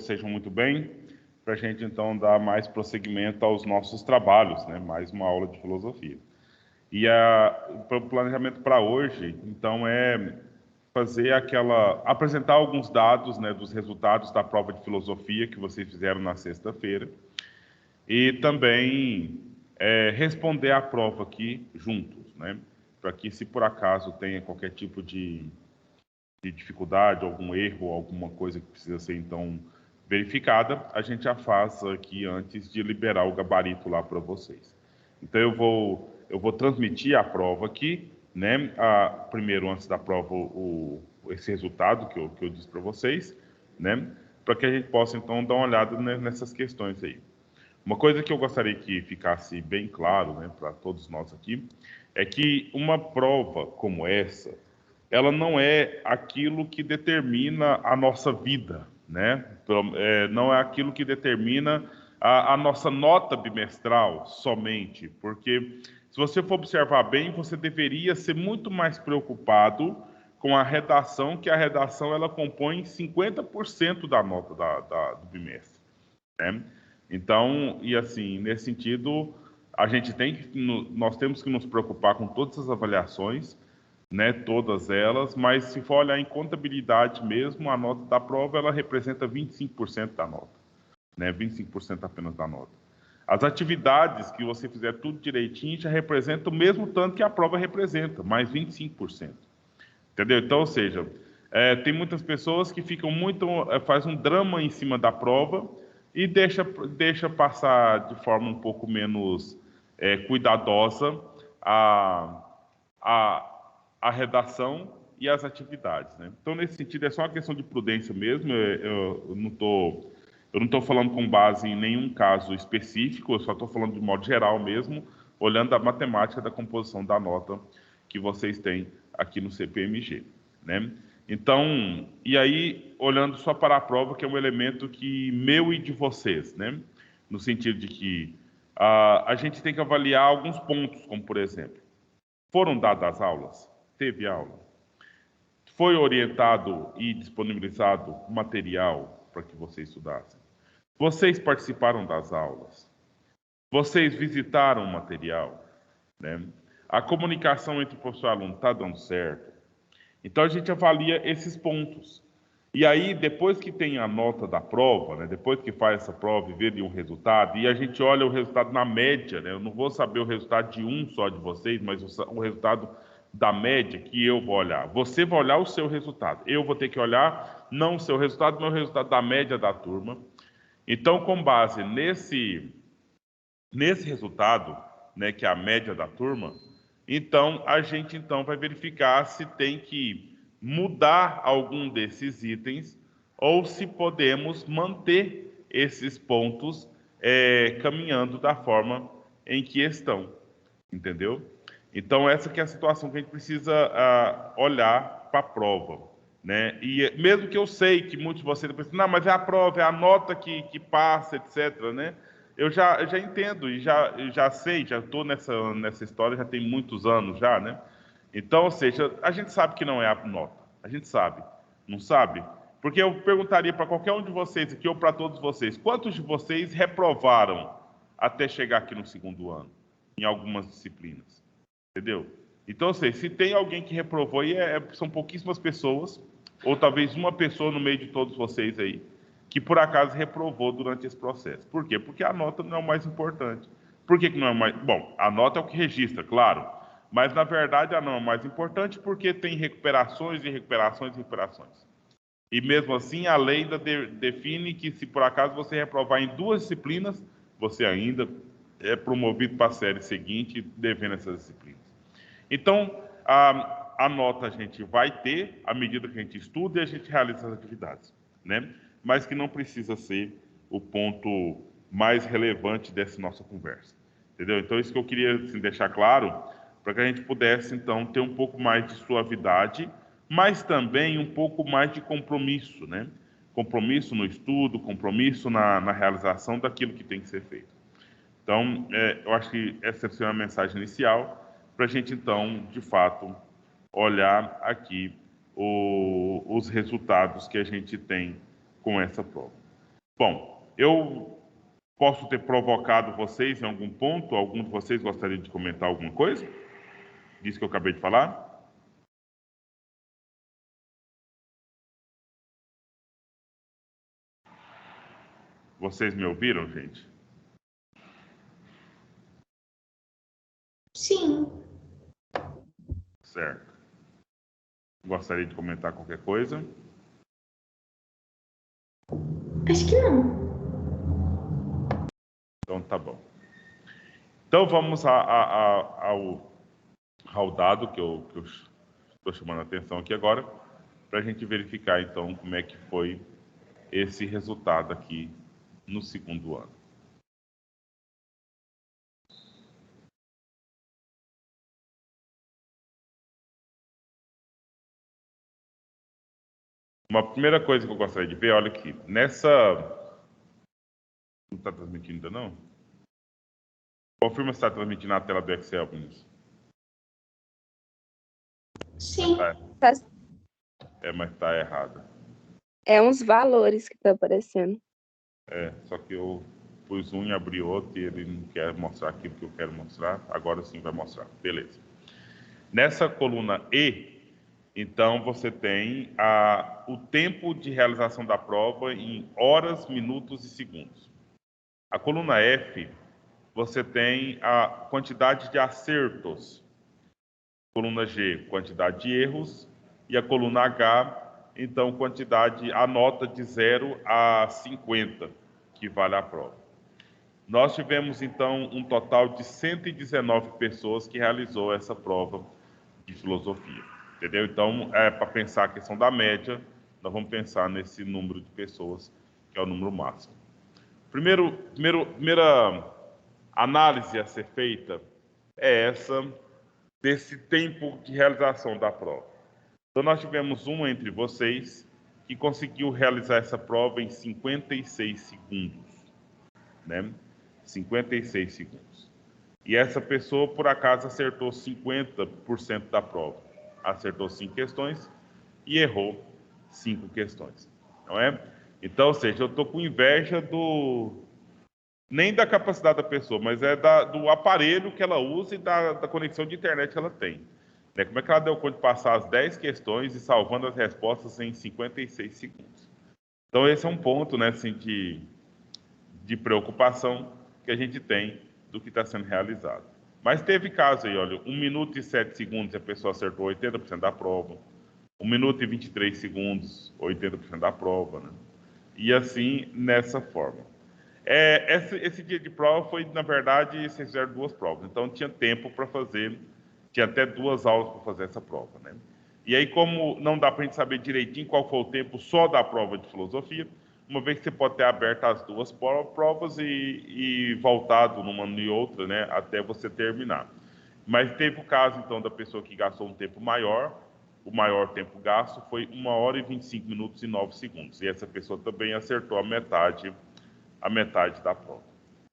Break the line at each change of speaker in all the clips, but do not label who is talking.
todos sejam muito bem, para a gente então dar mais prosseguimento aos nossos trabalhos, né? Mais uma aula de filosofia. E o planejamento para hoje, então, é apresentar alguns dados, né, dos resultados da prova de filosofia que vocês fizeram na sexta-feira e também responder à prova aqui juntos, né? Para que, se por acaso tenha qualquer tipo de dificuldade, algum erro, alguma coisa que precisa ser, então, verificada, a gente já faz aqui antes de liberar o gabarito lá para vocês. Então, eu vou transmitir a prova aqui, né? Primeiro, antes da prova, esse resultado que eu disse para vocês, né? Para que a gente possa, então, dar uma olhada nessas questões aí. Uma coisa que eu gostaria que ficasse bem claro, né, para todos nós aqui, é que uma prova como essa, ela não é aquilo que determina a nossa vida, né? Não é aquilo que determina a nossa nota bimestral somente, porque se você for observar bem, você deveria ser muito mais preocupado com a redação, que a redação ela compõe 50% da nota do bimestre, né? Então, e assim, nesse sentido, nós temos que nos preocupar com todas as avaliações, né, todas elas, mas se for olhar em contabilidade mesmo, a nota da prova ela representa 25% da nota, né, 25% apenas da nota. As atividades que você fizer tudo direitinho já representam o mesmo tanto que a prova representa, mais 25%. Entendeu? Então, ou seja, tem muitas pessoas que ficam faz um drama em cima da prova e deixa passar de forma um pouco menos cuidadosa a redação e as atividades, né? Então, nesse sentido, é só uma questão de prudência mesmo. Eu não estou falando com base em nenhum caso específico, eu só estou falando de modo geral mesmo, olhando a matemática da composição da nota que vocês têm aqui no CPMG, né? Então, e aí, olhando só para a prova, que é um elemento meu e de vocês, né? No sentido de que a gente tem que avaliar alguns pontos, como por exemplo, foram dadas aulas? Teve aula? Foi orientado e disponibilizado material para que vocês estudassem? Vocês participaram das aulas? Vocês visitaram o material, né? A comunicação entre o professor e o aluno está dando certo? Então, a gente avalia esses pontos. E aí, depois que tem a nota da prova, né, depois que faz essa prova e vê de um resultado, e a gente olha o resultado na média, né, eu não vou saber o resultado de um só de vocês, mas o resultado da média que eu vou olhar. Você vai olhar o seu resultado. Eu vou ter que olhar não o seu resultado, mas o resultado da média da turma. Então, com base nesse resultado, né, que é a média da turma, então a gente vai verificar se tem que mudar algum desses itens ou se podemos manter esses pontos caminhando da forma em que estão, entendeu? Então essa que é a situação que a gente precisa olhar para a prova, né? E mesmo que eu sei que muitos de vocês pensam, não, mas é a prova, é a nota que passa, etc., né? Eu já entendo e já sei, já estou nessa história, já tem muitos anos já, né? Então, ou seja, a gente sabe que não é a nota. A gente sabe. Não sabe? Porque eu perguntaria para qualquer um de vocês aqui, ou para todos vocês, quantos de vocês reprovaram até chegar aqui no segundo ano, em algumas disciplinas? Entendeu? Então, ou seja, se tem alguém que reprovou, aí são pouquíssimas pessoas, ou talvez uma pessoa no meio de todos vocês aí, que por acaso reprovou durante esse processo. Por quê? Porque a nota não é o mais importante. Por que não é o mais... Bom, a nota é o que registra, claro, mas na verdade a não é o mais importante porque tem recuperações e recuperações e recuperações. E mesmo assim, a lei ainda define que se por acaso você reprovar em 2 disciplinas, você ainda é promovido para a série seguinte devendo essas disciplinas. Então, a nota a gente vai ter à medida que a gente estuda e a gente realiza as atividades, né? Mas que não precisa ser o ponto mais relevante dessa nossa conversa, entendeu? Então, isso que eu queria assim, deixar claro, para que a gente pudesse, então, ter um pouco mais de suavidade, mas também um pouco mais de compromisso, né? Compromisso no estudo, compromisso na realização daquilo que tem que ser feito. Então, eu acho que essa é a mensagem inicial, para a gente, então, de fato, olhar aqui os resultados que a gente tem com essa prova. Bom, eu posso ter provocado vocês em algum ponto? Algum de vocês gostaria de comentar alguma coisa? Disso que eu acabei de falar? Vocês me ouviram, gente?
Sim.
Certo. Gostaria de comentar qualquer coisa?
Acho que não.
Então tá bom. Então vamos ao dado que eu estou chamando a atenção aqui agora, para a gente verificar então como é que foi esse resultado aqui no segundo ano. Uma primeira coisa que eu gostaria de ver, olha aqui, nessa... Não está transmitindo ainda não? Confirma se está transmitindo na tela do Excel, Vinícius.
Sim.
Mas está errado.
É uns valores que tá aparecendo.
Só que eu pus um e abri outro e ele não quer mostrar aquilo que eu quero mostrar. Agora sim vai mostrar. Beleza. Nessa coluna E, então você tem o tempo de realização da prova em horas, minutos e segundos. A coluna F, você tem a quantidade de acertos. Coluna G, quantidade de erros. E a coluna H, então, a nota de 0 a 50, que vale a prova. Nós tivemos, então, um total de 119 pessoas que realizou essa prova de filosofia, entendeu? Então, para pensar a questão da média, nós vamos pensar nesse número de pessoas, que é o número máximo. Primeira análise a ser feita é essa desse tempo de realização da prova. Então, nós tivemos um entre vocês que conseguiu realizar essa prova em 56 segundos, né? 56 segundos. E essa pessoa, por acaso, acertou 50% da prova. Acertou 5 questões e errou 5 questões, não é? Então, ou seja, eu estou com inveja nem da capacidade da pessoa, mas do aparelho que ela usa e da conexão de internet que ela tem. Né? Como é que ela deu conta de passar as 10 questões e salvando as respostas em 56 segundos? Então, esse é um ponto, né, assim, de preocupação que a gente tem do que está sendo realizado. Mas teve caso aí, olha, 1 minuto e 7 segundos a pessoa acertou 80% da prova, 1 minuto e 23 segundos, 80% da prova, né? E assim, nessa forma. Esse dia de prova foi, na verdade, vocês fizeram 2 provas, então tinha tempo para fazer, tinha até 2 aulas para fazer essa prova, né? E aí, como não dá para a gente saber direitinho qual foi o tempo só da prova de filosofia, uma vez que você pode ter aberto as 2 provas e voltado numa e outra, né, até você terminar. Mas teve o caso, então, da pessoa que gastou um tempo maior, o maior tempo gasto foi 1 hora e 25 minutos e 9 segundos. E essa pessoa também acertou a metade da prova,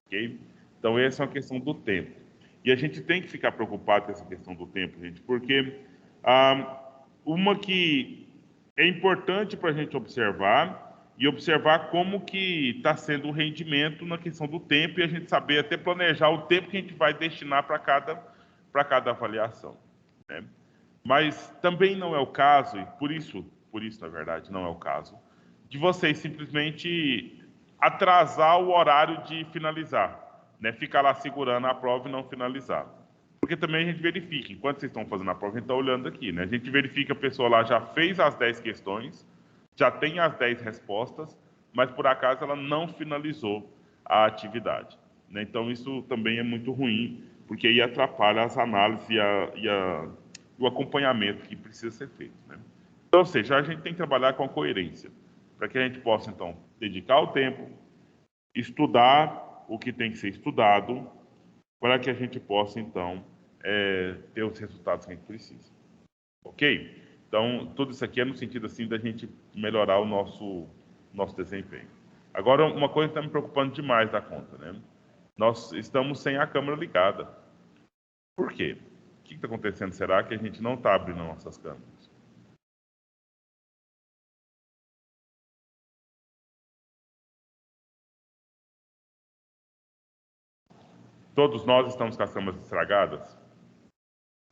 ok? Então, essa é uma questão do tempo. E a gente tem que ficar preocupado com essa questão do tempo, gente, porque uma que é importante para a gente observar e observar como que está sendo o rendimento na questão do tempo e a gente saber até planejar o tempo que a gente vai destinar para cada avaliação, né? Mas também não é o caso, e por isso, na verdade, não é o caso, de vocês simplesmente atrasar o horário de finalizar, né? Ficar lá segurando a prova e não finalizar. Porque também a gente verifica, enquanto vocês estão fazendo a prova, a gente está olhando aqui, né? A gente verifica a pessoa lá já fez as 10 questões, já tem as 10 respostas, mas por acaso ela não finalizou a atividade, né? Então isso também é muito ruim, porque aí atrapalha as análises e o acompanhamento que precisa ser feito, né? Então, ou seja, a gente tem que trabalhar com a coerência, para que a gente possa, então, dedicar o tempo, estudar o que tem que ser estudado, para que a gente possa, então, ter os resultados que a gente precisa. Ok? Então, tudo isso aqui é no sentido, assim, da gente melhorar o nosso desempenho. Agora, uma coisa que está me preocupando demais da conta, né? Nós estamos sem a câmera ligada. Por quê? O que está acontecendo? Será que a gente não está abrindo nossas câmeras? Todos nós estamos com as câmeras estragadas?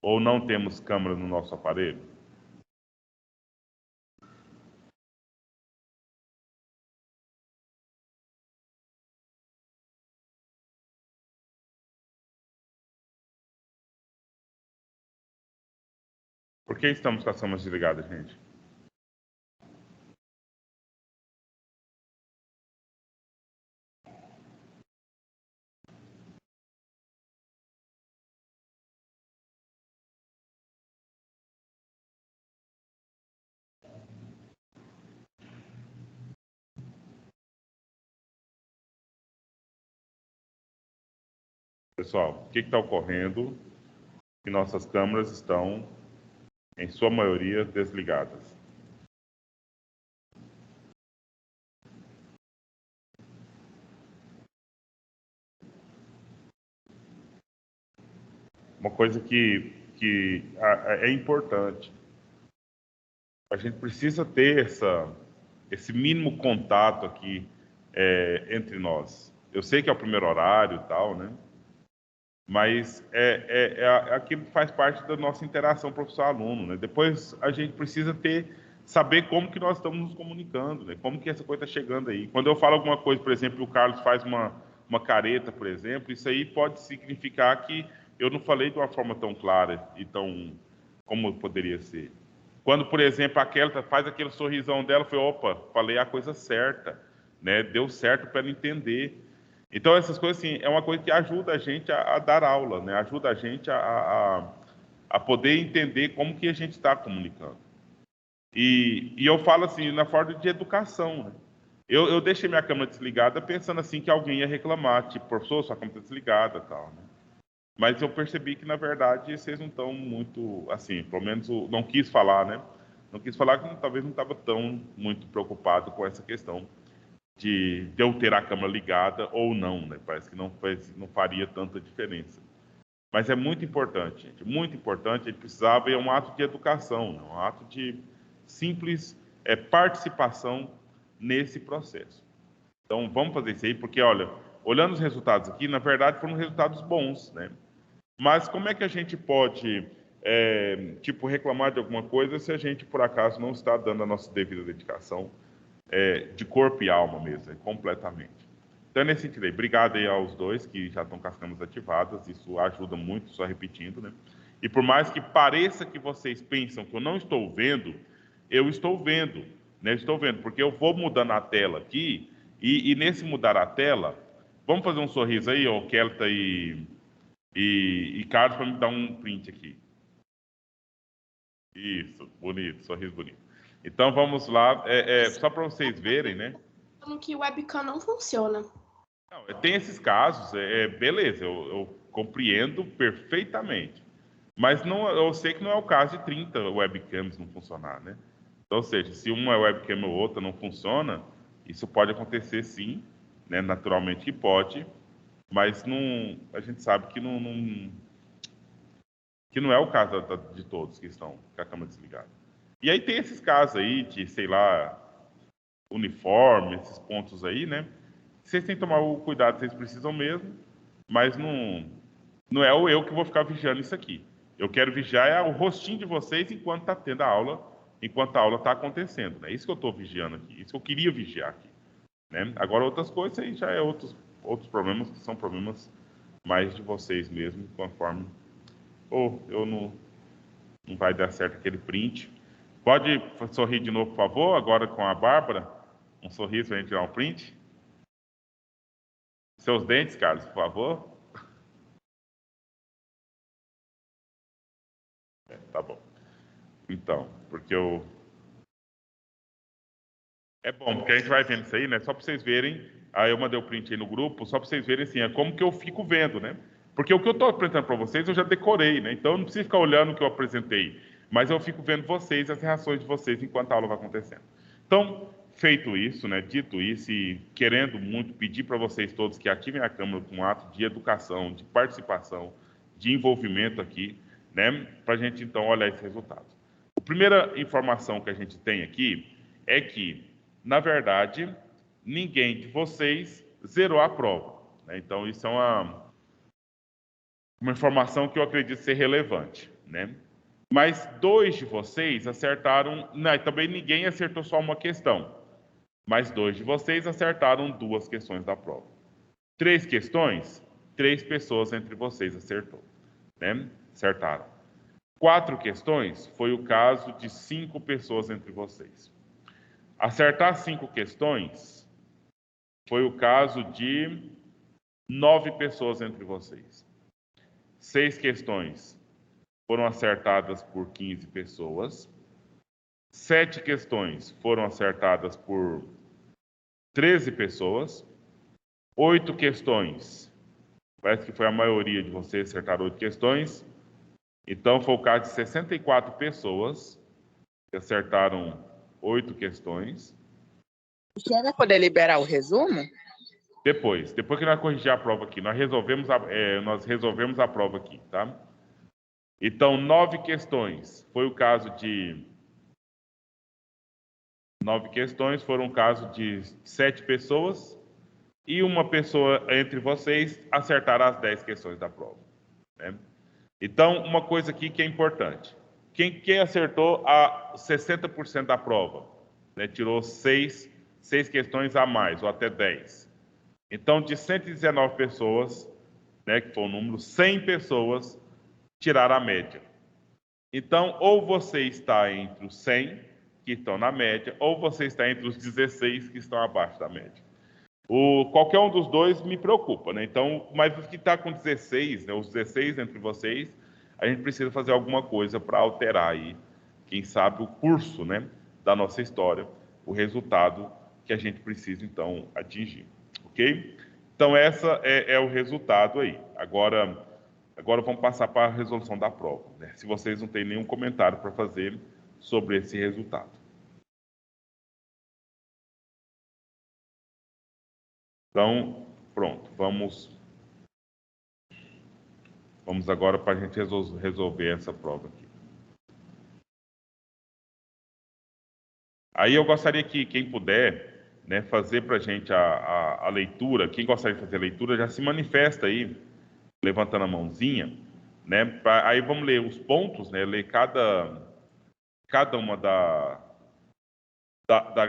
Ou não temos câmera no nosso aparelho? Por que estamos com as câmeras desligadas, gente? Pessoal, o que está ocorrendo? Que nossas câmeras estão, em sua maioria, desligadas. Uma coisa que é importante. A gente precisa ter esse mínimo contato aqui entre nós. Eu sei que é o primeiro horário e tal, né? Mas aquilo faz parte da nossa interação professor-aluno, né? Depois a gente precisa saber como que nós estamos nos comunicando, né? Como que essa coisa está chegando aí. Quando eu falo alguma coisa, por exemplo, o Carlos faz uma careta, por exemplo, isso aí pode significar que eu não falei de uma forma tão clara e tão como poderia ser. Quando, por exemplo, a Kelly faz aquele sorrisão dela, foi, opa, falei a coisa certa, né? Deu certo para ela entender. Então, essas coisas, assim, é uma coisa que ajuda a gente a dar aula, né? Ajuda a gente a poder entender como que a gente está comunicando. E eu falo assim, na forma de educação, né? Eu deixei minha câmera desligada pensando assim que alguém ia reclamar, tipo, professor, sua câmera está desligada e tal, né? Mas eu percebi que, na verdade, vocês não estão muito, assim, pelo menos não quis falar, né? Não quis falar que talvez não estava tão muito preocupado com essa questão de eu ter a câmera ligada ou não, né? Parece que não faria tanta diferença. Mas é muito importante, gente, muito importante. A gente precisava, é um ato de educação, né? Um ato de simples participação nesse processo. Então, vamos fazer isso aí, porque, olha, olhando os resultados aqui, na verdade, foram resultados bons, né? Mas como é que a gente pode, reclamar de alguma coisa se a gente, por acaso, não está dando a nossa devida dedicação de corpo e alma mesmo, completamente. Então, nesse sentido aí, obrigado aí aos dois que já estão com as câmeras ativadas, isso ajuda muito, só repetindo, né? E por mais que pareça que vocês pensam que eu não estou vendo, eu estou vendo, né? Estou vendo, porque eu vou mudando a tela aqui, e nesse mudar a tela, vamos fazer um sorriso aí, ó, Kelta e Carlos, para me dar um print aqui. Isso, bonito, sorriso bonito. Então vamos lá, só para vocês verem, né?
Que o webcam não funciona.
Não, tem esses casos, beleza, eu compreendo perfeitamente. Mas não, eu sei que não é o caso de 30 webcams não funcionar, né? Então, ou seja, se uma webcam ou outra não funciona, isso pode acontecer sim, né? Naturalmente que pode, mas não, a gente sabe que não é o caso de todos que estão com a câmera desligada. E aí tem esses casos aí de, sei lá, uniforme, esses pontos aí, né? Vocês têm que tomar o cuidado que vocês precisam mesmo, mas não é o eu que vou ficar vigiando isso aqui. Eu quero vigiar o rostinho de vocês enquanto está tendo a aula, enquanto a aula está acontecendo. É isso que eu estou vigiando aqui, isso que eu queria vigiar aqui. Né? Agora, outras coisas aí já é outros problemas, que são problemas mais de vocês mesmo, conforme... eu não vai dar certo aquele print. Pode sorrir de novo, por favor, agora com a Bárbara? Um sorriso para a gente tirar um print. Seus dentes, Carlos, por favor. Tá bom. Então, porque eu... É bom, porque a gente vai vendo isso aí, né? Só para vocês verem. Aí eu mandei o print aí no grupo, só para vocês verem assim, é como que eu fico vendo, né? Porque o que eu estou apresentando para vocês, eu já decorei, né? Então eu não preciso ficar olhando o que eu apresentei. Mas eu fico vendo vocês, as reações de vocês enquanto a aula vai acontecendo. Então, feito isso, né? Dito isso, e querendo muito pedir para vocês todos que ativem a câmera com um ato de educação, de participação, de envolvimento aqui, né? Para a gente então olhar esse resultado. A primeira informação que a gente tem aqui é que, na verdade, ninguém de vocês zerou a prova, né? Então, isso é uma informação que eu acredito ser relevante, né? Mas 2 de vocês acertaram, não, também ninguém acertou só uma questão, mas 2 de vocês acertaram 2 questões da prova. 3 questões, 3 pessoas entre vocês acertou, né? Acertaram. 4 questões, foi o caso de 5 pessoas entre vocês. Acertar 5 questões, foi o caso de 9 pessoas entre vocês. 6 questões foram acertadas por 15 pessoas. 7 questões foram acertadas por 13 pessoas. 8 questões, parece que foi a maioria de vocês acertaram 8 questões. Então, foi o caso de 64 pessoas que acertaram 8 questões.
O senhor vai poder liberar o resumo?
Depois que nós corrigir a prova aqui, nós resolvemos a prova aqui, tá? Então, 9 questões. Foi o caso de... 9 questões foram o caso de 7 pessoas e uma pessoa entre vocês acertaram as 10 questões da prova, né? Então, uma coisa aqui que é importante. Quem acertou a 60% da prova, né, tirou 6 questões a mais, ou até 10. Então, de 119 pessoas, né, que foi o número, 100 pessoas tiraram a média. Então, ou você está entre os 100 que estão na média, ou você está entre os 16 que estão abaixo da média. Qualquer um dos dois me preocupa, né? Então, mas os que está com 16, né, os 16 entre vocês, a gente precisa fazer alguma coisa para alterar aí, quem sabe, o curso, né, da nossa história, o resultado que a gente precisa, então, atingir. Ok? Então, essa é o resultado aí. Agora vamos passar para a resolução da prova, né? Se vocês não têm nenhum comentário para fazer sobre esse resultado. Então, pronto, vamos agora para a gente resolver essa prova aqui. Aí eu gostaria que quem puder, né, fazer para a gente a leitura, quem gostaria de fazer a leitura, já se manifesta aí, levantando a mãozinha, né? Aí vamos ler os pontos, né? Ler cada uma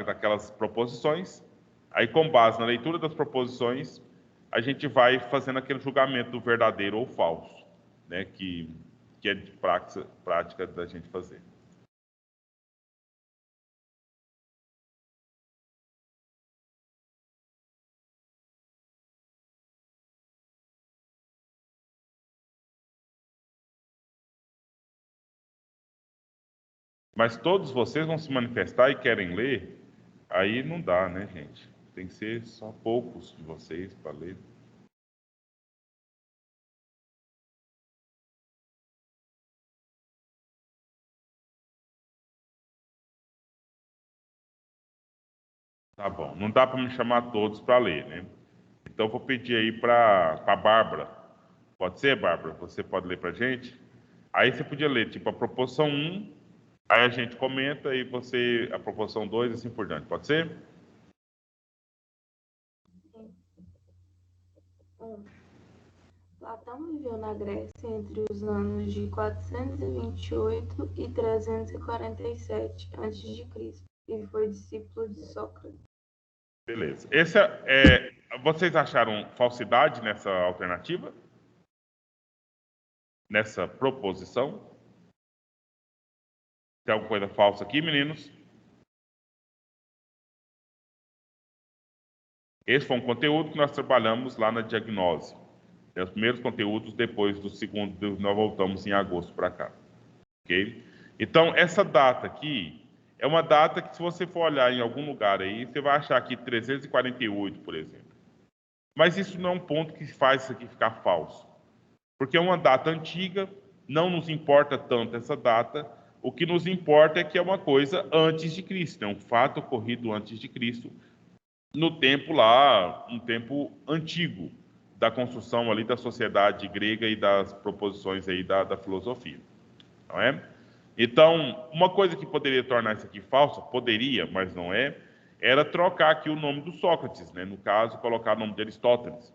daquelas proposições. Aí, com base na leitura das proposições, a gente vai fazendo aquele julgamento do verdadeiro ou falso, né, que é de prática da gente fazer. Mas todos vocês vão se manifestar e querem ler, aí não dá, né, gente? Tem que ser só poucos de vocês para ler. Tá bom, não dá para me chamar todos para ler, né? Então, eu vou pedir aí para a Bárbara. Pode ser, Bárbara? Você pode ler para a gente? Aí você podia ler, tipo, a proposição 1, aí a gente comenta e você, a proposição 2 e assim por diante. Pode ser?
Platão viveu na Grécia entre os anos de 428 e 347 a.C. e foi discípulo de Sócrates.
Beleza. Vocês acharam falsidade nessa alternativa? Nessa proposição? Tem alguma coisa falsa aqui, meninos? Esse foi um conteúdo que nós trabalhamos lá na diagnose. Os primeiros conteúdos, depois do segundo, nós voltamos em agosto para cá. Ok? Então, essa data aqui é uma data que, se você for olhar em algum lugar aí, você vai achar aqui 348, por exemplo. Mas isso não é um ponto que faz isso aqui ficar falso. Porque é uma data antiga, não nos importa tanto essa data, o que nos importa é que é uma coisa antes de Cristo, é um fato ocorrido antes de Cristo, no tempo lá, um tempo antigo, da construção ali da sociedade grega e das proposições aí da filosofia, não é? Então, uma coisa que poderia tornar isso aqui falso, poderia, mas não é, era trocar aqui o nome do Sócrates, né? No caso, colocar o nome de Aristóteles.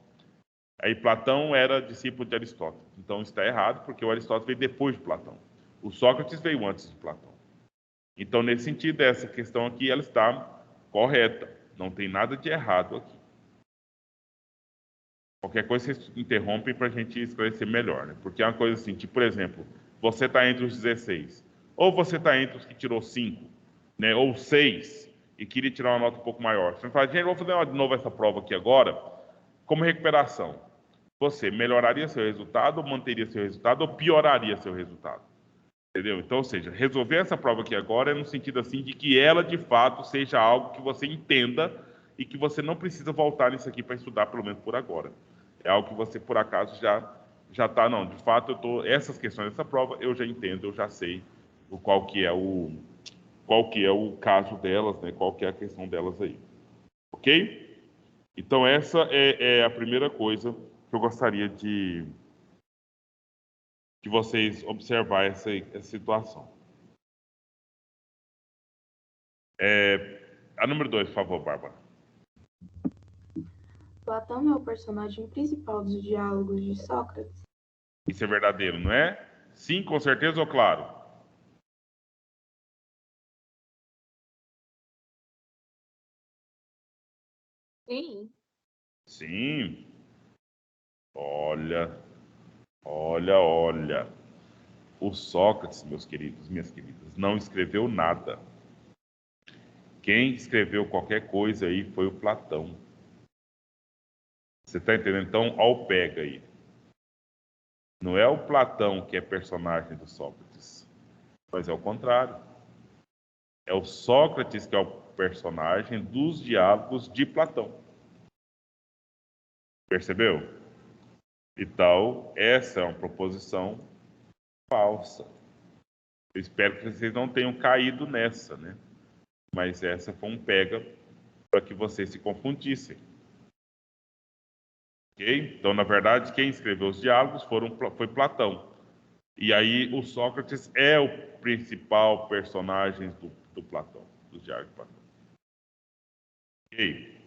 Aí Platão era discípulo de Aristóteles. Então está errado, porque o Aristóteles veio depois de Platão. O Sócrates veio antes de Platão. Então, nesse sentido, essa questão aqui ela está correta. Não tem nada de errado aqui. Qualquer coisa vocês interrompem para a gente esclarecer melhor, né? Porque é uma coisa assim, tipo, por exemplo, você está entre os 16, ou você está entre os que tirou 5, né? Ou 6, e queria tirar uma nota um pouco maior. Você fala, gente, vou fazer de novo essa prova aqui agora, como recuperação. Você melhoraria seu resultado, ou manteria seu resultado, ou pioraria seu resultado? Entendeu? Então, ou seja, resolver essa prova aqui agora é no sentido assim de que ela, de fato, seja algo que você entenda e que você não precisa voltar nisso aqui para estudar, pelo menos por agora. É algo que você, por acaso, já está, não, de fato, essas questões dessa prova eu já entendo, eu já sei qual que é o caso delas, né? Qual que é a questão delas aí. Ok? Então, essa é a primeira coisa que eu gostaria de vocês observar essa situação. A número 2, por favor, Bárbara.
Platão é o personagem principal dos diálogos de Sócrates?
Isso é verdadeiro, não é? Sim, com certeza ou claro?
Sim.
Sim. Olha. O Sócrates, meus queridos, minhas queridas, não escreveu nada. Quem escreveu qualquer coisa aí foi o Platão. Você está entendendo? Então, ó o pega aí. Não é o Platão que é personagem do Sócrates, mas é o contrário. É o Sócrates que é o personagem dos diálogos de Platão. Percebeu? Então, essa é uma proposição falsa. Eu espero que vocês não tenham caído nessa, né? Mas essa foi um pega para que vocês se confundissem. Ok? Então, na verdade, quem escreveu os diálogos foi Platão. E aí o Sócrates é o principal personagem do Platão, dos diálogos de Platão. Ok?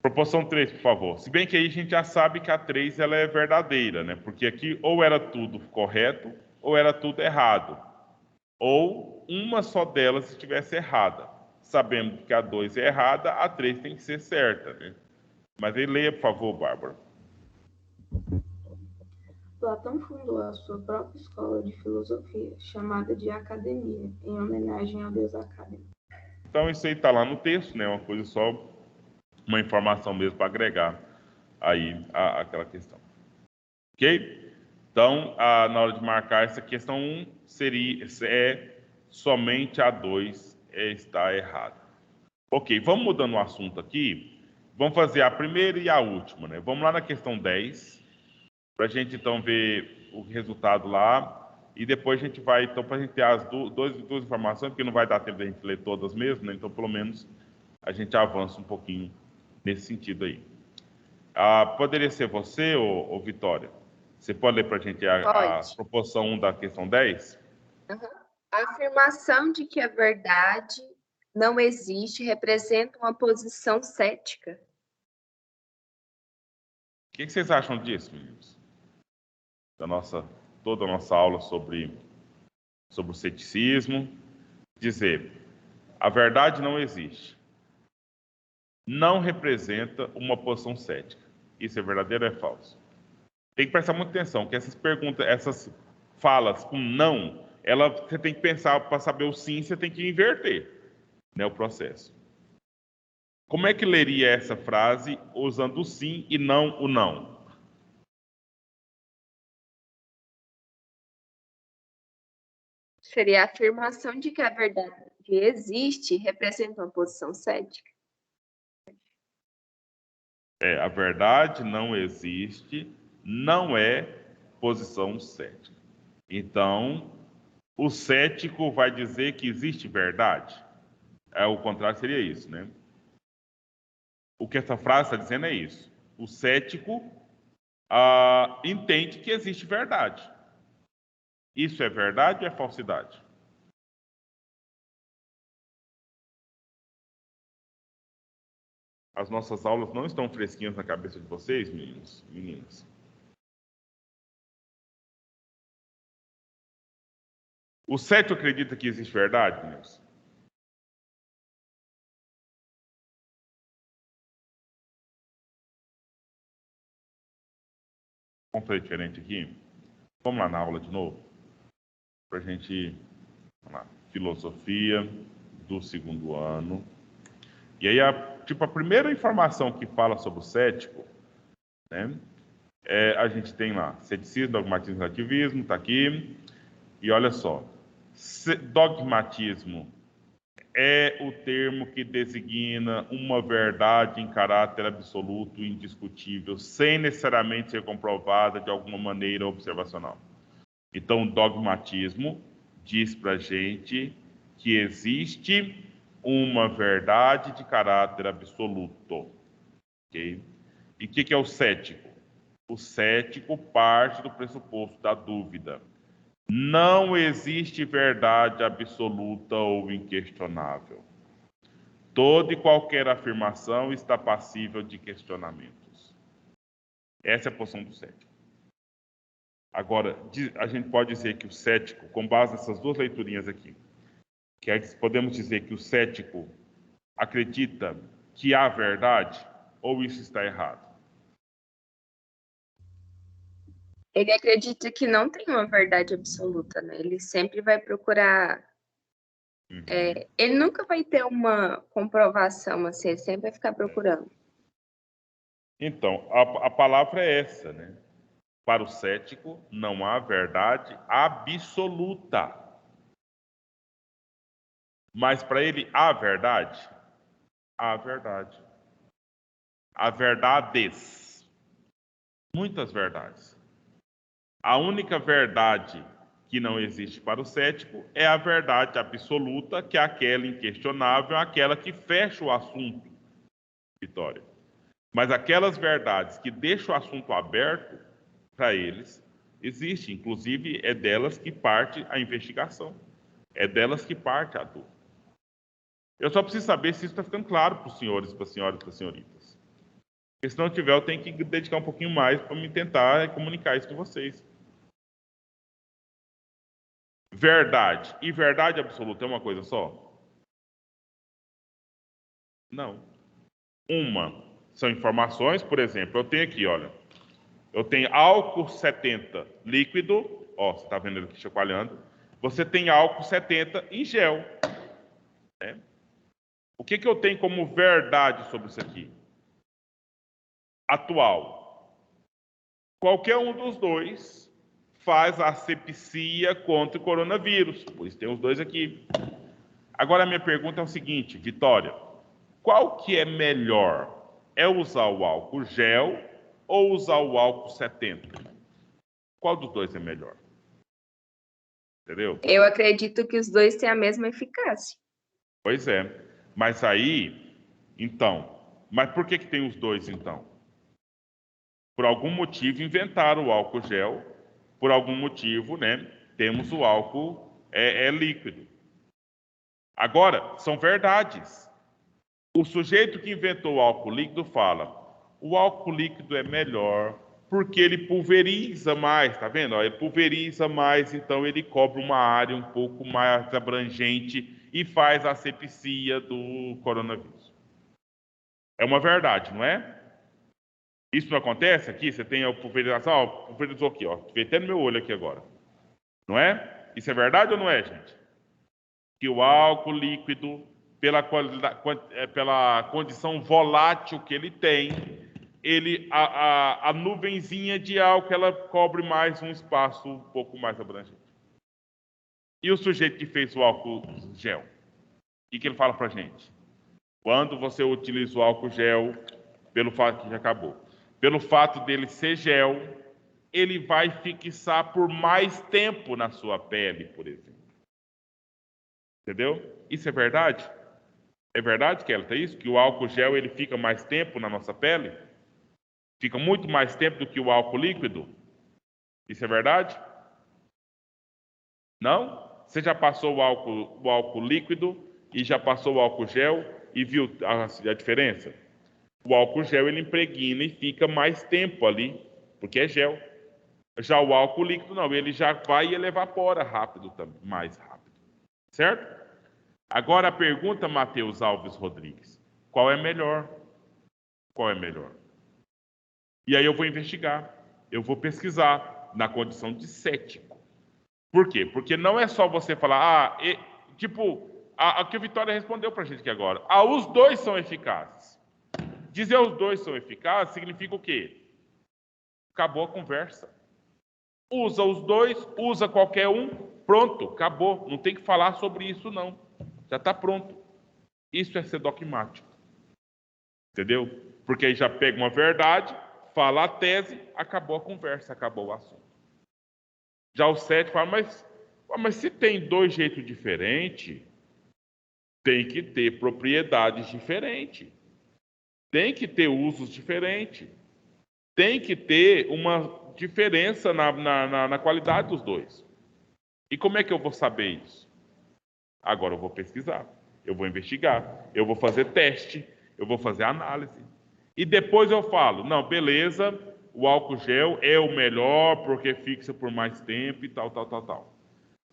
Proporção 3, por favor. Se bem que aí a gente já sabe que a 3 ela é verdadeira, né? Porque aqui ou era tudo correto ou era tudo errado. Ou uma só delas estivesse errada. Sabendo que a 2 é errada, a 3 tem que ser certa, né? Mas aí leia, por favor, Bárbara.
Platão fundou a sua própria escola de filosofia, chamada de Academia, em homenagem ao deus Academo.
Então isso aí está lá no texto, né? Uma coisa só, uma informação mesmo para agregar aí aquela questão. Ok? Então, na hora de marcar essa questão 1, somente a 2 está errada. Ok, vamos mudando o assunto aqui. Vamos fazer a primeira e a última, né? Vamos lá na questão 10, para a gente então ver o resultado lá. E depois a gente vai, então, para a gente ter as duas informações, porque não vai dar tempo de a gente ler todas mesmo, né? Então, pelo menos, a gente avança um pouquinho nesse sentido aí. Poderia ser você, ou Vitória? Você pode ler para a gente a
Pode.
proporção 1 da questão 10?
A afirmação de que a verdade não existe representa uma posição cética.
O que vocês acham disso, meninos? Toda a nossa aula sobre o ceticismo. Dizer, a verdade não existe. Não representa uma posição cética. Isso é verdadeiro ou é falso? Tem que prestar muita atenção, que essas perguntas, essas falas com não, você tem que pensar, para saber o sim, você tem que inverter, né, o processo. Como é que leria essa frase usando o sim e não o não?
Seria a afirmação de que a verdade existe representa uma posição cética.
A verdade não existe, não é posição cética. Então, o cético vai dizer que existe verdade? O contrário seria isso, né? O que essa frase está dizendo é isso. O cético entende que existe verdade. Isso é verdade ou é falsidade? As nossas aulas não estão fresquinhas na cabeça de vocês, meninos e meninas? O cético acredita que existe verdade, meninos? Vamos fazer diferente aqui? Vamos lá na aula de novo? Para a gente... Vamos lá. Filosofia do segundo ano. E aí, a primeira informação que fala sobre o cético, né? A gente tem lá, ceticismo, dogmatismo e relativismo, está aqui. E olha só, dogmatismo é o termo que designa uma verdade em caráter absoluto e indiscutível, sem necessariamente ser comprovada de alguma maneira observacional. Então, o dogmatismo diz para a gente que existe uma verdade de caráter absoluto. Okay? E o que é o cético? O cético parte do pressuposto da dúvida. Não existe verdade absoluta ou inquestionável. Toda e qualquer afirmação está passível de questionamentos. Essa é a posição do cético. Agora, a gente pode dizer que o cético, com base nessas duas leiturinhas aqui, podemos dizer que o cético acredita que há verdade, ou isso está errado?
Ele acredita que não tem uma verdade absoluta, né? Ele sempre vai procurar... ele nunca vai ter uma comprovação, assim, ele sempre vai ficar procurando.
Então, a palavra é essa, né? Para o cético, não há verdade absoluta. Mas para ele, há verdade? Há verdade. Há verdades. Muitas verdades. A única verdade que não existe para o cético é a verdade absoluta, que é aquela inquestionável, aquela que fecha o assunto, Vitória. Mas aquelas verdades que deixam o assunto aberto, para eles, existe. Inclusive, é delas que parte a investigação. É delas que parte a dúvida. Eu só preciso saber se isso está ficando claro para os senhores, para as senhoras e para as senhoritas. Porque se não tiver, eu tenho que dedicar um pouquinho mais para me tentar comunicar isso com vocês. Verdade e verdade absoluta é uma coisa só? Não. Uma são informações, por exemplo, eu tenho aqui, olha, eu tenho álcool 70 líquido, ó, você está vendo ele aqui chacoalhando, você tem álcool 70 em gel. Né? O que eu tenho como verdade sobre isso aqui? Atual. Qualquer um dos dois faz asepsia contra o coronavírus, por isso tem os dois aqui. Agora a minha pergunta é o seguinte, Vitória, qual que é melhor? É usar o álcool gel ou usar o álcool 70? Qual dos dois é melhor? Entendeu?
Eu acredito que os dois têm a mesma eficácia.
Pois é. Mas aí, então, mas por que tem os dois, então? Por algum motivo inventaram o álcool gel, por algum motivo, né, temos o álcool líquido. Agora, são verdades. O sujeito que inventou o álcool líquido fala, o álcool líquido é melhor porque ele pulveriza mais, tá vendo? Ele pulveriza mais, então ele cobre uma área um pouco mais abrangente e faz a asepsia do coronavírus. É uma verdade, não é? Isso não acontece aqui? Você tem a pulverização, ó, pulverizou aqui, ó. Veio até no meu olho aqui agora. Não é? Isso é verdade ou não é, gente? Que o álcool líquido, pela condição volátil que ele tem, a nuvenzinha de álcool, ela cobre mais um espaço um pouco mais abrangente. E o sujeito que fez o álcool gel? O que ele fala pra gente? Quando você utiliza o álcool gel, pelo fato que já acabou, pelo fato dele ser gel, ele vai fixar por mais tempo na sua pele, por exemplo. Entendeu? Isso é verdade? É verdade, Kelita, isso? Que o álcool gel ele fica mais tempo na nossa pele? Fica muito mais tempo do que o álcool líquido? Isso é verdade? Não? Você já passou o álcool líquido e já passou o álcool gel e viu a diferença? O álcool gel ele impregna e fica mais tempo ali, porque é gel. Já o álcool líquido não, ele já vai e ele evapora rápido também, mais rápido. Certo? Agora a pergunta, Matheus Alves Rodrigues, qual é melhor? Qual é melhor? E aí eu vou investigar, eu vou pesquisar na condição de cético. Por quê? Porque não é só você falar, a que a Vitória respondeu pra gente aqui agora. Os dois são eficazes. Dizer os dois são eficazes significa o quê? Acabou a conversa. Usa os dois, usa qualquer um, pronto, acabou. Não tem que falar sobre isso, não. Já está pronto. Isso é ser dogmático. Entendeu? Porque aí já pega uma verdade, fala a tese, acabou a conversa, acabou o assunto. Já o cético fala, mas se tem dois jeitos diferentes, tem que ter propriedades diferentes. Tem que ter usos diferentes. Tem que ter uma diferença na qualidade dos dois. E como é que eu vou saber isso? Agora eu vou pesquisar, eu vou investigar, eu vou fazer teste, eu vou fazer análise. E depois eu falo, não, beleza, o álcool gel é o melhor porque fixa por mais tempo e tal.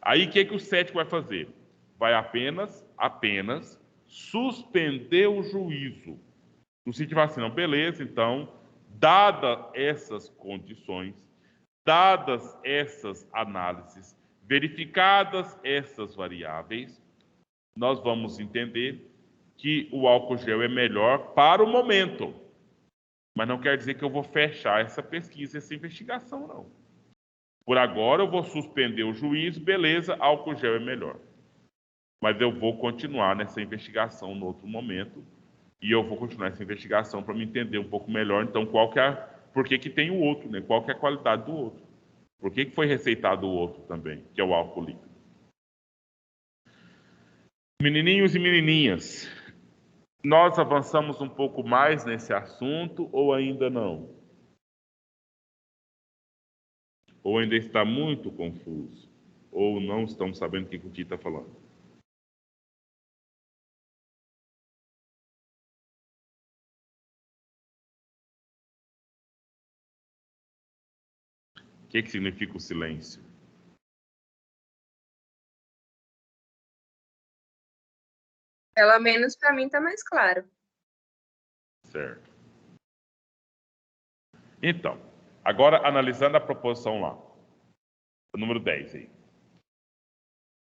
Aí o que o cético vai fazer? Vai apenas suspender o juízo. No sentido assim, não, beleza, então, dadas essas condições, dadas essas análises, verificadas essas variáveis, nós vamos entender que o álcool gel é melhor para o momento. Mas não quer dizer que eu vou fechar essa pesquisa, essa investigação, não. Por agora eu vou suspender o juízo, beleza, álcool gel é melhor. Mas eu vou continuar nessa investigação no outro momento, e eu vou continuar essa investigação para me entender um pouco melhor, então, por que tem o outro, né? Qual que é a qualidade do outro? Por que foi receitado o outro também, que é o álcool líquido? Menininhos e menininhas, nós avançamos um pouco mais nesse assunto ou ainda não? Ou ainda está muito confuso? Ou não estamos sabendo o que o Tito está falando? O que significa o silêncio?
Pelo menos para mim está mais claro.
Certo. Então, agora analisando a proposição lá, o número 10 aí.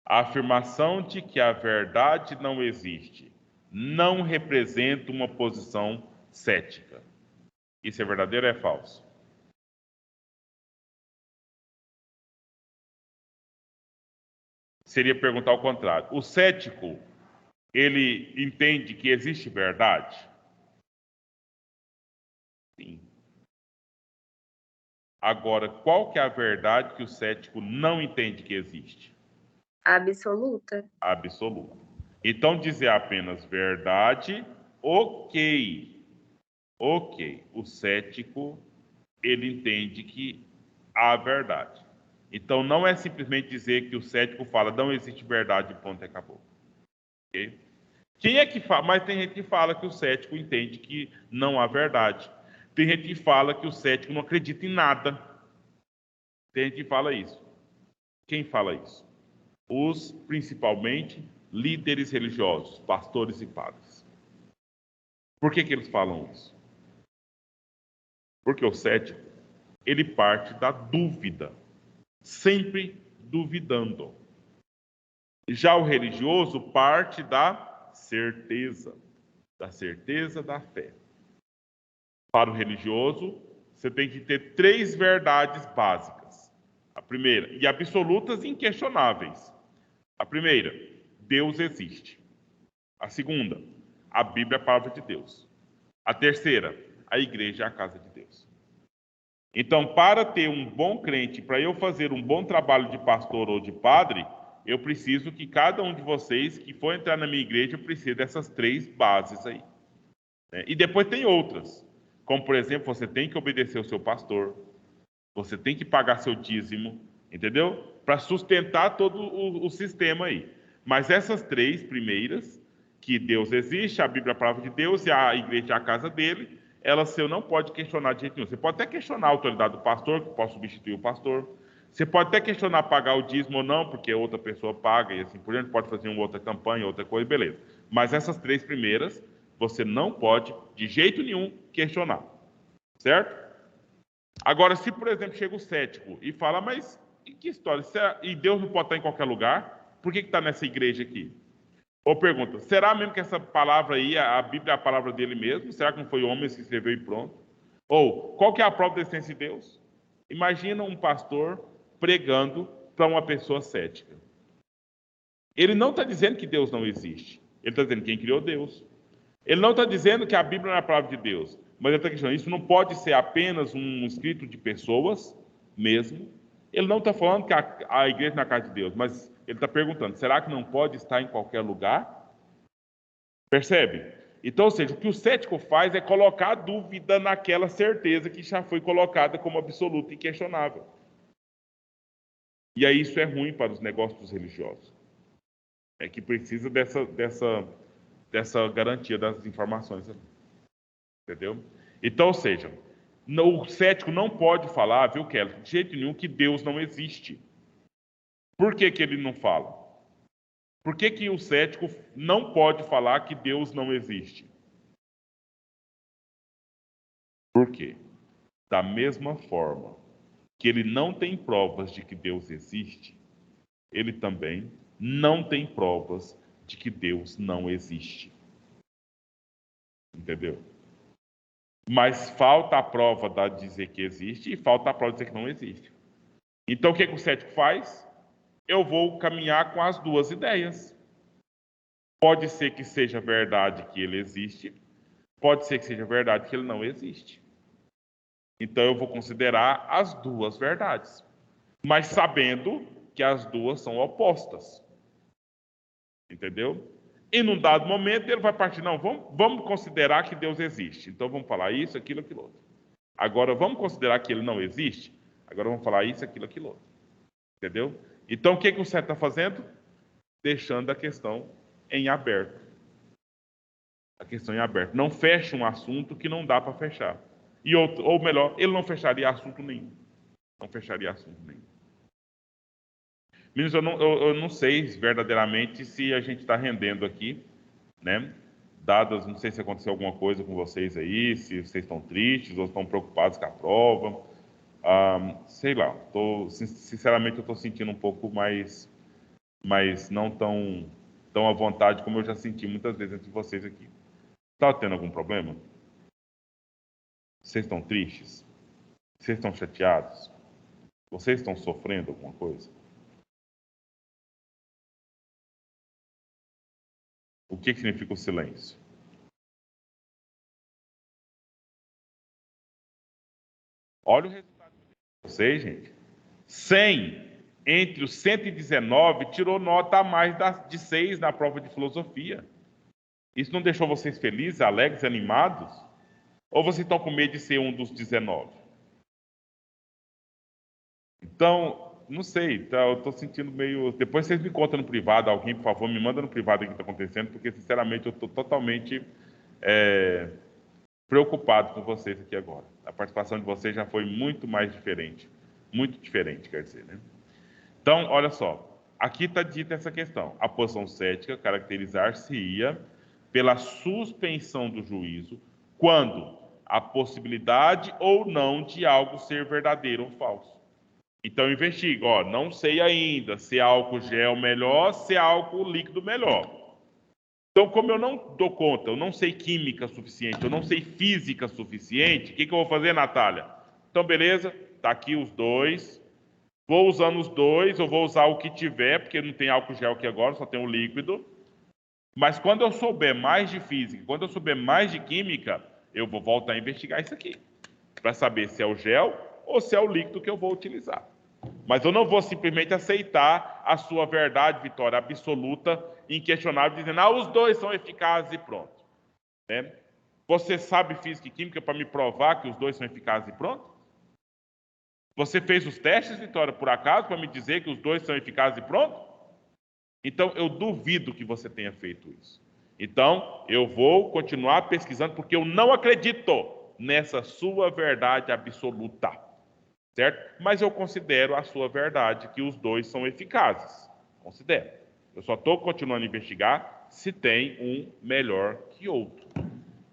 A afirmação de que a verdade não existe não representa uma posição cética. Isso é verdadeiro ou é falso? Seria perguntar ao contrário. O cético, ele entende que existe verdade? Sim. Agora, qual que é a verdade que o cético não entende que existe?
Absoluta.
Absoluta. Então, dizer apenas verdade, ok. O cético, ele entende que há verdade. Então, não é simplesmente dizer que o cético fala, não existe verdade, ponto, e acabou. Ok? Quem é que fala? Mas tem gente que fala que o cético entende que não há verdade. Tem gente que fala que o cético não acredita em nada. Tem gente que fala isso. Quem fala isso? Os, principalmente, líderes religiosos, pastores e padres. Por que eles falam isso? Porque o cético, ele parte da dúvida, sempre duvidando. Já o religioso parte da certeza da fé. Para o religioso, você tem que ter 3 verdades básicas. A primeira, e absolutas e inquestionáveis. A primeira, Deus existe. A segunda, a Bíblia é a palavra de Deus. A terceira, a igreja é a casa de Deus. Então, para ter um bom crente, para eu fazer um bom trabalho de pastor ou de padre, eu preciso que cada um de vocês que for entrar na minha igreja precise dessas 3 bases aí. E depois tem outras, como por exemplo, você tem que obedecer o seu pastor, você tem que pagar seu dízimo, entendeu? Para sustentar todo o sistema aí. Mas essas 3 primeiras, que Deus existe, a Bíblia é a palavra de Deus e a igreja é a casa dele, ela você não pode questionar de jeito nenhum. Você pode até questionar a autoridade do pastor, que pode substituir o pastor. Você pode até questionar pagar o dízimo ou não, porque outra pessoa paga e assim por diante, pode fazer uma outra campanha, outra coisa, beleza. Mas essas 3 primeiras, você não pode, de jeito nenhum, questionar. Certo? Agora, se, por exemplo, chega o cético e fala, mas que história? E Deus não pode estar em qualquer lugar? Por que está nessa igreja aqui? Ou pergunta, será mesmo que essa palavra aí, a Bíblia é a palavra dele mesmo? Será que não foi homem que escreveu e pronto? Ou, qual que é a prova da existência de Deus? Imagina um pastor pregando para uma pessoa cética. Ele não está dizendo que Deus não existe. Ele está dizendo quem criou Deus. Ele não está dizendo que a Bíblia não é a palavra de Deus. Mas ele está questionando, isso não pode ser apenas um escrito de pessoas mesmo. Ele não está falando que a igreja não é a casa de Deus, mas ele está perguntando, será que não pode estar em qualquer lugar? Percebe? Então, ou seja, o que o cético faz é colocar dúvida naquela certeza que já foi colocada como absoluta e inquestionável. E aí isso é ruim para os negócios religiosos. É que precisa dessa garantia das informações. Entendeu? Então, ou seja, o cético não pode falar, viu, Kelly, de jeito nenhum, que Deus não existe. Por que ele não fala? Por que o cético não pode falar que Deus não existe? Por quê? Da mesma forma que ele não tem provas de que Deus existe, ele também não tem provas de que Deus não existe. Entendeu? Mas falta a prova de dizer que existe e falta a prova de dizer que não existe. Então, o que o cético faz? Eu vou caminhar com as 2 ideias. Pode ser que seja verdade que ele existe, pode ser que seja verdade que ele não existe. Então, eu vou considerar as 2 verdades, mas sabendo que as 2 são opostas. Entendeu? E num dado momento ele vai partir, não, vamos considerar que Deus existe. Então vamos falar isso, aquilo, aquilo outro. Agora vamos considerar que ele não existe? Agora vamos falar isso, aquilo, aquilo outro. Entendeu? Então o que o cético está fazendo? Deixando a questão em aberto. A questão em aberto. Não fecha um assunto que não dá para fechar. Ou melhor, ele não fecharia assunto nenhum. Não fecharia assunto nenhum. Meninos, eu não sei verdadeiramente se a gente está rendendo aqui, né? Dadas, não sei se aconteceu alguma coisa com vocês aí, se vocês estão tristes ou estão preocupados com a prova. Sei lá, sinceramente eu estou sentindo um pouco mais não tão à vontade como eu já senti muitas vezes entre vocês aqui. Está tendo algum problema? Vocês estão tristes? Vocês estão chateados? Vocês estão sofrendo alguma coisa? O que significa o silêncio? Olha o resultado de vocês, gente. 100 entre os 119 tirou nota a mais de 6 na prova de filosofia. Isso não deixou vocês felizes, alegres, animados? Ou vocês estão com medo de ser um dos 19? Então, não sei, eu estou sentindo meio... Depois vocês me contam no privado, alguém, por favor, me manda no privado o que está acontecendo, porque, sinceramente, eu estou totalmente preocupado com vocês aqui agora. A participação de vocês já foi muito mais diferente. Muito diferente, quer dizer, né? Então, olha só. Aqui está dita essa questão. A posição cética caracterizar-se-ia pela suspensão do juízo quando a possibilidade ou não de algo ser verdadeiro ou falso. Então, eu investigo. Não sei ainda se é álcool gel melhor, se é álcool líquido melhor. Então, como eu não dou conta, eu não sei química suficiente, eu não sei física suficiente, o que eu vou fazer, Natália? Então, beleza, tá aqui os 2. Vou usando os 2, eu vou usar o que tiver, porque não tem álcool gel aqui agora, só tem o líquido. Mas quando eu souber mais de física, quando eu souber mais de química, eu vou voltar a investigar isso aqui, para saber se é o gel ou se é o líquido que eu vou utilizar. Mas eu não vou simplesmente aceitar a sua verdade, Vitória, absoluta, inquestionável, dizendo, os 2 são eficazes e pronto. Né? Você sabe física e química para me provar que os 2 são eficazes e pronto? Você fez os testes, Vitória, por acaso, para me dizer que os 2 são eficazes e pronto? Então, eu duvido que você tenha feito isso. Então, eu vou continuar pesquisando porque eu não acredito nessa sua verdade absoluta, certo? Mas eu considero a sua verdade que os dois são eficazes. Considero. Eu só estou continuando a investigar se tem um melhor que outro.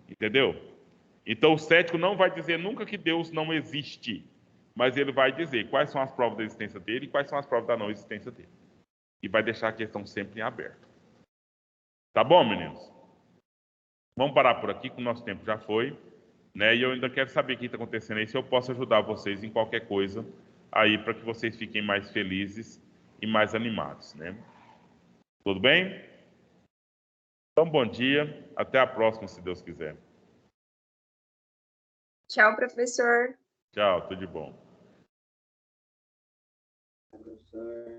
Entendeu? Então, o cético não vai dizer nunca que Deus não existe, mas ele vai dizer quais são as provas da existência dele e quais são as provas da não existência dele. E vai deixar a questão sempre em aberto. Tá bom, meninos? Vamos parar por aqui, que o nosso tempo já foi, né? E eu ainda quero saber o que está acontecendo aí, se eu posso ajudar vocês em qualquer coisa aí, para que vocês fiquem mais felizes e mais animados, né? Tudo bem? Então, bom dia. Até a próxima, se Deus quiser.
Tchau, professor.
Tchau, tudo de bom.
Professor.